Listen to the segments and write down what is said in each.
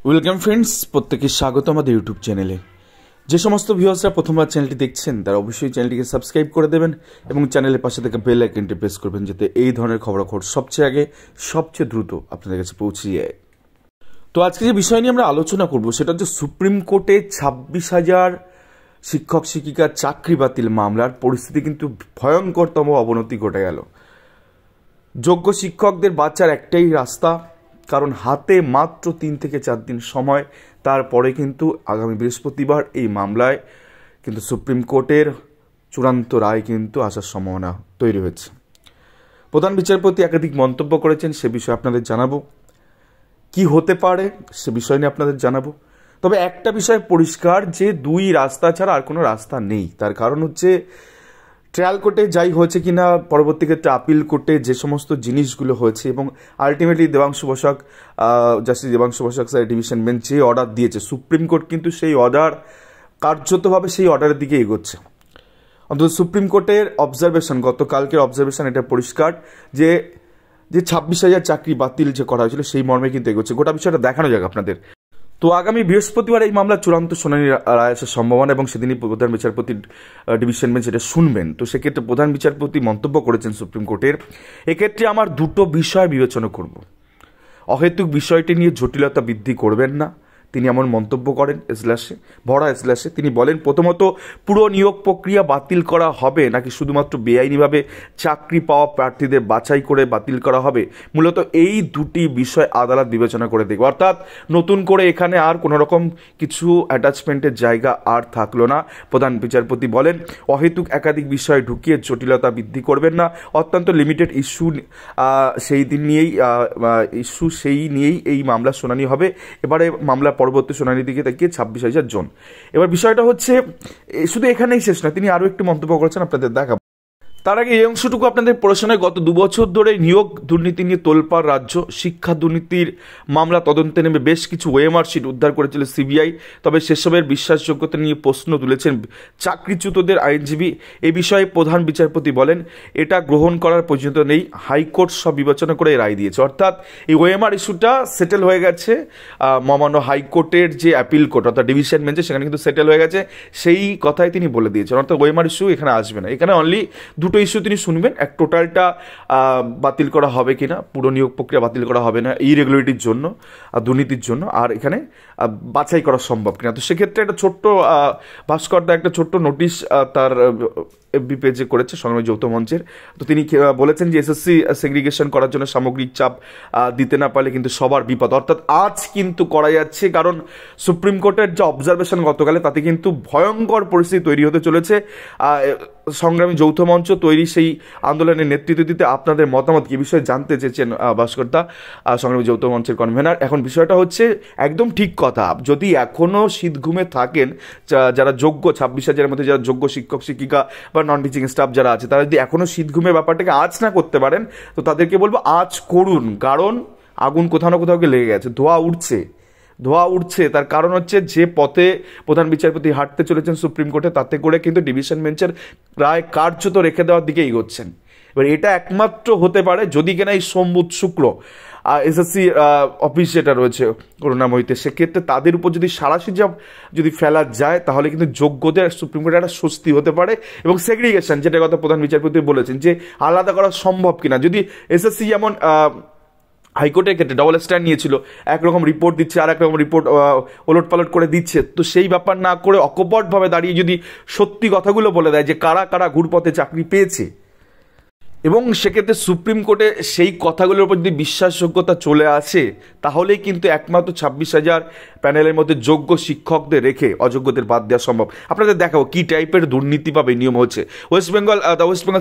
Welcome friends, প্রত্যেকে স্বাগত আমাদের ইউটিউব চ্যানেলে। যে সমস্ত ভিউয়ার্সরা প্রথমবার চ্যানেলটি দেখছেন তারা অবশ্যই চ্যানেলটিকে সাবস্ক্রাইব করে দেবেন এবং চ্যানেলের পাশে থেকে বেল আইকনটি প্রেস করবেন, যাতে এই ধরনের খবরাখবর সবচেয়ে আগে সবচেয়ে দ্রুত আপনাদের কাছে পৌঁছে যায়। তো আজকে যে বিষয় নিয়ে আমরা আলোচনা করব সেটা হচ্ছে সুপ্রিম কোর্টে 26,000 শিক্ষক শিক্ষিকার চাকরি বাতিল মামলার পরিস্থিতি কিন্তু ভয়ঙ্করতম অবনতি ঘটে গেল। যোগ্য শিক্ষকদের বাঁচার একটাই রাস্তা, কারণ হাতে মাত্র 3 থেকে 4 দিন সময়। তারপরে কিন্তু আগামী বৃহস্পতিবার এই মামলায় কিন্তু সুপ্রিম কোর্টের চূড়ান্ত রায় কিন্তু আসার সম্ভাবনা তৈরি হয়েছে। প্রধান বিচারপতি একাধিক মন্তব্য করেছেন, সে বিষয়ে আপনাদের জানাবো। কি হতে পারে সে বিষয় নিয়ে আপনাদের জানাবো। তবে একটা বিষয় পরিষ্কার যে 2 রাস্তা ছাড়া আর কোনো রাস্তা নেই। তার কারণ হচ্ছে ট্রায়াল কোর্টে যাই হয়েছে কিনা, পরবর্তী ক্ষেত্রে আপিল কোর্টে যে সমস্ত জিনিসগুলো হয়েছে এবং ultimately justice Debangshu Basak sir division bench যে অর্ডার দিয়েছে, সুপ্রিম কোর্ট কিন্তু সেই অর্ডার কার্যতভাবে সেই অর্ডারের দিকে এগোচ্ছে। অন্তত সুপ্রিম কোর্টের অবজারভেশন, গতকালকের অবজারভেশন এটা পরিষ্কার যে 26,000 চাকরি বাতিল যে করা হয়েছিল সেই মর্মে কিন্তু এগোচ্ছে। গোটা বিষয়টা দেখানো যাক আপনাদের। তো আগামী বৃহস্পতিবার এই মামলা চূড়ান্ত শুনানি রায় আসার সম্ভাবনা এবং সেদিনই প্রধান বিচারপতির ডিভিশন বেঞ্চ এটা শুনবেন। তো সেক্ষেত্রে প্রধান বিচারপতি মন্তব্য করেছেন সুপ্রিম কোর্টের, এক্ষেত্রে আমার 2টো বিষয় বিবেচনা করব। অহেতুক বিষয়টি নিয়ে জটিলতা বৃদ্ধি করবেন না, তিনি এমন মন্তব্য করেন ভরা এজলাসে। তিনি বলেন, প্রথমত পুরো নিয়োগ প্রক্রিয়া বাতিল করা হবে নাকি শুধুমাত্র বেআইনিভাবে চাকরি পাওয়া প্রার্থীদের বাছাই করে বাতিল করা হবে, মূলত এই 2টি বিষয় আদালত বিবেচনা করে দেখবে। অর্থাৎ নতুন করে এখানে আর কোনো রকম কিছু অ্যাটাচমেন্টের জায়গা আর থাকলো না। প্রধান বিচারপতি বলেন, অহেতুক একাধিক বিষয় ঢুকিয়ে জটিলতা বৃদ্ধি করবেন না, অত্যন্ত লিমিটেড ইস্যু সেই নিয়েই এই মামলা শুনানি হবে। এবারে মামলা পরবর্তী শুনানির দিকে তাকিয়ে 26,000 জন। এবার বিষয়টা হচ্ছে শুধু এখানেই শেষ না, তিনি আরও একটি মন্তব্য করেছেন, আপনাদের দেখাবো। তার আগে এই অংশটুকু আপনাদের পড়াশোনায় গত 2 বছর ধরে নিয়োগ দুর্নীতি নিয়ে তোলপাড় রাজ্য। শিক্ষা দুর্নীতির মামলা তদন্তে নেমে বেশ কিছু ওএমআর শিট উদ্ধার করেছিল সিবিআই। তবে সেসবের বিশ্বাসযোগ্যতা নিয়ে প্রশ্ন তুলেছেন চাকরিচ্যুতদের আইনজীবী। এ বিষয়ে প্রধান বিচারপতি বলেন, এটা গ্রহণ করার পর্যন্ত নেই, হাইকোর্ট সব বিবেচনা করে রায় দিয়েছে। অর্থাৎ এই ওএমআর ইস্যুটা সেটেল হয়ে গেছে মহামান্য হাইকোর্টের যে অ্যাপিল কোর্ট অর্থাৎ ডিভিশন বেঞ্চে, সেখানে কিন্তু সেটেল হয়ে গেছে। সেই কথাই তিনি বলে দিয়েছেন। অর্থাৎ ওএমআর ইস্যু এখানে আসবে না, এখানে অনলি 2টো ইস্যু তিনি শুনবেন। এক, টোটালটা বাতিল করা হবে কিনা, পুরো নিয়োগ প্রক্রিয়া বাতিল করা হবে না ইরেগুলারিটির জন্য, দুর্নীতির জন্য, আর এখানে বাছাই করা সম্ভব কিনা। তো সেক্ষেত্রে একটা ছোট্ট ভাস্করদা একটা ছোট্ট নোটিশ তার এফবি পেজে করেছে সংগ্রামী যৌথ মঞ্চের। তো তিনি বলেছেন যে এসএসসি সেগ্রিগেশন করার জন্য সামগ্রিক চাপ দিতে না পারলে কিন্তু সবার বিপদ। অর্থাৎ আজ কিন্তু করা যাচ্ছে, কারণ সুপ্রিম কোর্টের যে অবজারভেশন গতকালে তাতে কিন্তু ভয়ঙ্কর পরিস্থিতি তৈরি হতে চলেছে। সংগ্রামী যৌথ মঞ্চ তৈরি সেই আন্দোলনের নেতৃত্ব দিতে আপনাদের মতামত কি বিষয়ে জানতে চেয়েছেন ভাস্করদা, সংগ্রামী যৌথ মঞ্চের কনভেনার। এখন বিষয়টা হচ্ছে একদম ঠিক কথা, যদি এখনও শীত ঘুমে থাকেন যারা যোগ্য 26,000-এর মধ্যে যারা যোগ্য শিক্ষক শিক্ষিকা বা নন টিচিং স্টাফ যারা আছে, তারা যদি এখনও শীত ঘুমের ব্যাপারটাকে আজ না করতে পারেন তো তাদেরকে বলবো আজ করুন। কারণ আগুন কোথাও না কোথাও লেগে গেছে, ধোঁয়া উঠছে। তার কারণ হচ্ছে যে পথে প্রধান বিচারপতি হাঁটতে চলেছেন সুপ্রিম কোর্টে, তাতে করে কিন্তু ডিভিশন বেঞ্চের রায় কার্যত রেখে দেওয়ার দিকে এগোচ্ছেন। এবার এটা একমাত্র হতে পারে যদি কিনা এই সোম বুধ শুক্র এসএসসি অফিস যেটা রয়েছে করুণাময়ীতে, সেক্ষেত্রে তাদের উপর যদি সারাশি যদি ফেলা যায় তাহলে কিন্তু যোগ্যদের সুপ্রিম কোর্টে একটা স্বস্তি হতে পারে। এবং সেগ্রিগেশন যেটা কথা প্রধান বিচারপতি বলেছেন যে আলাদা করা সম্ভব কিনা, যদি এসএসসি যেমন হাইকোর্টের ক্ষেত্রে ডবল স্ট্যান্ড নিয়েছিল, একরকম রিপোর্ট দিচ্ছে আর একরকম রিপোর্ট ওলটপালট করে দিচ্ছে, তো সেই ব্যাপার না করে অকপটভাবে দাঁড়িয়ে যদি সত্যি কথাগুলো বলে দেয় যে কারা কারা ঘুরপথে চাকরি পেয়েছে, এবং সেক্ষেত্রে সুপ্রিম কোর্টে সেই কথাগুলোর উপর যদি বিশ্বাসযোগ্যতা চলে আসে তাহলেই কিন্তু একমাত্র 26,000 প্যানেলের মধ্যে যোগ্য শিক্ষকদের রেখে অযোগ্যদের বাদ দেওয়া সম্ভব। আপনাদের দেখাবো কি টাইপের দুর্নীতি বা নিয়ম হচ্ছে। West Bengal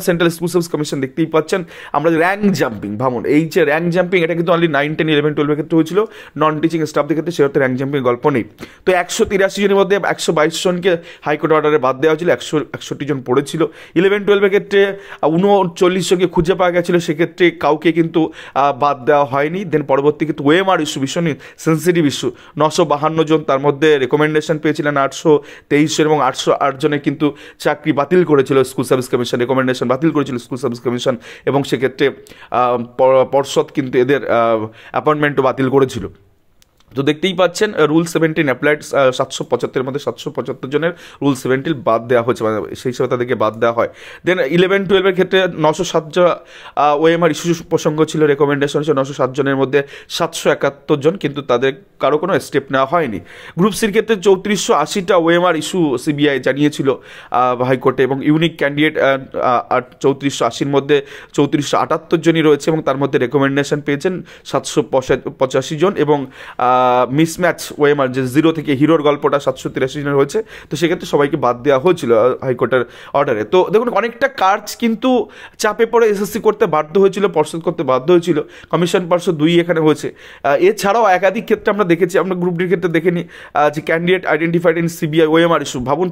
central school service commission দেখতেই পাচ্ছেন। আমরা র্যাঙ্ক জাম্পিং ভাবুন, এই যে র্যাঙ্ক জাম্পিং এটা কিন্তু অনলি 9, 10, 11, 12 ক্ষেত্রে হয়েছিল, নন টিচিং স্টাফদের ক্ষেত্রে সেক্ষেত্রে র্যাঙ্ক জাম্পিং গল্প নেই। তো 183 জনের মধ্যে 122 জনকে হাইকোর্ট অর্ডারে বাদ দেওয়া হয়েছিল, 161 জন পড়েছিল। 11, 12 ক্ষেত্রে 39 জনকে খুঁজে পাওয়া গেছিলো, সেক্ষেত্রে কাউকে কিন্তু বাদ দেওয়া হয়নি। দেন পরবর্তী কিন্তু ওএমআর ইস্যু, ভীষণ সেন্সিটিভ ইস্যু, 952 জন তার মধ্যে রেকমেন্ডেশন পেয়েছিলেন 823 জন এবং 808 জনের কিন্তু চাকরি বাতিল করেছিল স্কুল সার্ভিস কমিশন, রেকমেন্ডেশন বাতিল করেছিল স্কুল সার্ভিস কমিশন, এবং সেক্ষেত্রে পর্ষদ কিন্তু এদের অ্যাপয়েন্টমেন্টও বাতিল করেছিল। তো দেখতেই পাচ্ছেন রুল 17 অ্যাপ্লাইড 775 মধ্যে 775 জনের রুল 17 বাদ দেওয়া হয়েছে, মানে সেই হিসাবে তাদেরকে বাদ দেওয়া হয়। দেন 11-12 ক্ষেত্রে 907 ওএমআর ইস্যু প্রসঙ্গ ছিল, রেকমেন্ডেশন ছিল 907 জনের মধ্যে 771 জন, কিন্তু তাদের কারো কোনো স্টেপ নেওয়া হয়নি। গ্রুপ সির ক্ষেত্রে 3480টা ওএমআর ইস্যু সিবিআই জানিয়েছিল হাইকোর্টে, এবং ইউনিক ক্যান্ডিডেট 3480-র মধ্যে 3478 জনই রয়েছে, এবং তার মধ্যে রেকমেন্ডেশন পেয়েছেন 785 জন, এবং মিসম্যাচ ওএমআর যে জিরো থেকে হিরোর গল্পটা 783 জনের হয়েছে, তো সেক্ষেত্রে সবাইকে বাদ দেওয়া হয়েছিল হাইকোর্টের অর্ডারে। তো দেখুন অনেকটা কাজ কিন্তু চাপে পড়ে এসএসসি করতে বাধ্য হয়েছিল, পর্ষদ করতে বাধ্য হয়েছিল, কমিশন পর্ষদ 2 এখানে হয়েছে। এছাড়াও একাধিক ক্ষেত্রে আমরা দেখেছি, আমরা গ্রুপ ডির ক্ষেত্রে দেখেনি যে candidate identified in CBI OMR issue, ভাবুন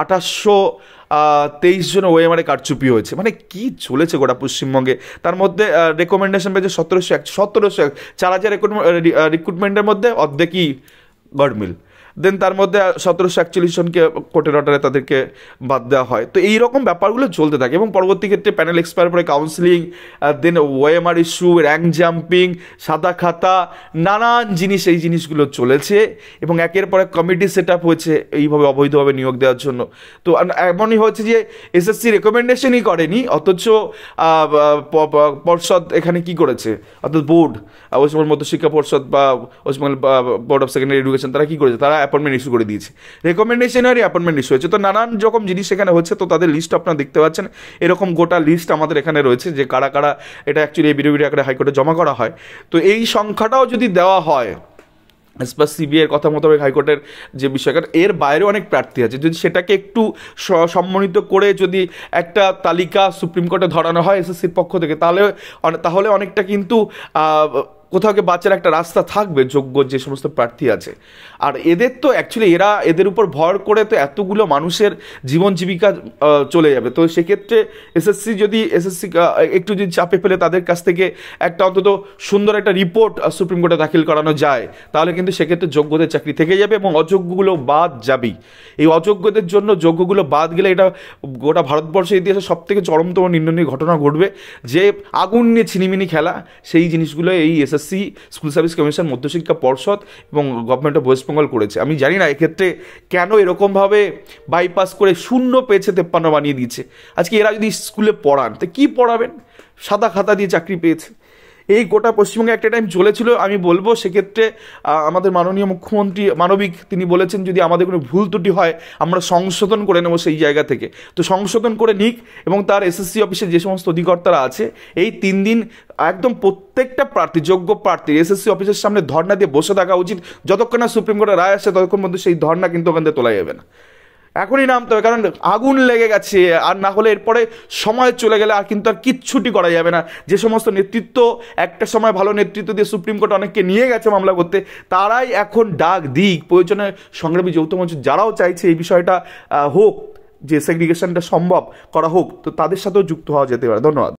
2823 জন ওএমআরে কারচুপি হয়েছে, মানে কি চলেছে গোটা পশ্চিমবঙ্গে। তার মধ্যে রেকমেন্ডেশন পেয়েছে 1701 4000 রিক্রুটমেন্টের মধ্যে অর্ধেকই গডমিল। দেন তার মধ্যে 1741 জনকে কোর্টের অর্ডারে তাদেরকে বাদ দেওয়া হয়। তো এইরকম ব্যাপারগুলো চলতে থাকে, এবং পরবর্তী ক্ষেত্রে প্যানেল এক্সপায়ার পরে কাউন্সিলিং, দেন ওএমআর ইস্যু, র্যাঙ্ক জাম্পিং, সাদা খাতা, নানান জিনিস, এই জিনিসগুলো চলেছে, এবং একের পর এক কমিটি সেট আপ হয়েছে এইভাবে অবৈধভাবে নিয়োগ দেওয়ার জন্য। তো এমনই হয়েছে যে এসএসসি রেকমেন্ডেশনই করেনি, অথচ পর্ষদ এখানে কি করেছে, অর্থাৎ বোর্ড, ওয়েস্টবেঙ্গল মধ্যশিক্ষা পর্ষদ বা West Bengal board of secondary education, তারা কি করেছে, তারা অ্যাপয়েন্টমেন্ট ইস্যু করে দিয়েছে, রেকমেন্ডেশনারি অ্যাপয়েন্টমেন্ট ইস্যু হয়েছে। তো নানান রকম জিনিস এখানে হচ্ছে। তো তাদের লিস্ট আপনারা দেখতে পাচ্ছেন, এরকম গোটা লিস্ট আমাদের এখানে রয়েছে যে কারা কারা এটা অ্যাকচুয়ালি এফিডেভিট আকারে হাইকোর্টে জমা করা হয়। তো এই সংখ্যাটাও যদি দেওয়া হয় সিবিআইয়ের কথা মোতাবেক হাইকোর্টের যে বিষয়, এর বাইরেও অনেক প্রার্থী আছে, যদি সেটাকে একটু সম্মানিত করে যদি একটা তালিকা সুপ্রিম কোর্টে ধরানো হয় এসএসসির পক্ষ থেকে, তাহলে অনেকটা কিন্তু কোথাও বাচ্চার একটা রাস্তা থাকবে যোগ্য যে সমস্ত প্রার্থী আছে। আর এদের তো অ্যাকচুয়ালি এদের উপর ভর করে তো এতগুলো মানুষের জীবন জীবিকা চলে যাবে। তো সেক্ষেত্রে এসএসসি একটু যদি চাপে ফেলে তাদের কাছ থেকে একটা অন্তত সুন্দর একটা রিপোর্ট সুপ্রিম কোর্টে দাখিল করানো যায়, তাহলে কিন্তু সেক্ষেত্রে যোগ্যদের চাকরি থেকে যাবে এবং অযোগ্যগুলো বাদ যাবেই। এই অযোগ্যদের জন্য যোগ্যগুলো বাদ গেলে এটা গোটা ভারতবর্ষের ইতিহাসে সবথেকে চরমতম নিন্দনীয় ঘটনা ঘটবে, যে আগুন নিয়ে ছিনিমিনি খেলা, সেই জিনিসগুলো এই এসএসসি, স্কুল সার্ভিস কমিশন, মধ্যশিক্ষা পর্ষদ এবং গভর্নমেন্ট অফ ওয়েস্ট বেঙ্গল করেছে। আমি জানি না এক্ষেত্রে কেন এরকমভাবে বাইপাস করে 0 পেয়েছে 53 বানিয়ে দিয়েছে। আজকে এরা যদি স্কুলে পড়ান তো কী পড়াবেন, সাদা খাতা দিয়ে চাকরি পেয়েছে। এই গোটা পশ্চিমবঙ্গে একটা টাইম চলেছিল, আমি বলবো সেক্ষেত্রে আমাদের মাননীয় মুখ্যমন্ত্রী মানবিক, তিনি বলেছেন যদি আমাদের কোনো ভুল ত্রুটি হয় আমরা সংশোধন করে নেব সেই জায়গা থেকে। তো সংশোধন করে নিক, এবং তার এসএসসি অফিসে যে সমস্ত অধিকর্তারা আছে এই 3 দিন একদম প্রত্যেকটা প্রার্থী, যোগ্য প্রার্থী এসএসসি অফিসের সামনে ধর্ণা দিয়ে বসে থাকা উচিত, যতক্ষণ না সুপ্রিম কোর্টের রায় আসে ততক্ষণ মধ্যে সেই ধর্ণা কিন্তু ওখান থেকে তোলা যাবে না, এখনই নামতে হবে, কারণ আগুন লেগে গেছে। আর না হলে এরপরে সময় চলে গেলে আর কিন্তু আর কিচ্ছুটি করা যাবে না। যে সমস্ত নেতৃত্ব একটা সময় ভালো নেতৃত্ব দিয়ে সুপ্রিম কোর্ট অনেককে নিয়ে গেছে মামলা করতে, তারাই এখন ডাক দিক প্রয়োজনে সংগ্রামী যৌথ মঞ্চ, যারাও চাইছে এই বিষয়টা হোক, যে সেগ্রিগেশনটা সম্ভব করা হোক, তো তাদের সাথেও যুক্ত হওয়া যেতে পারে। ধন্যবাদ।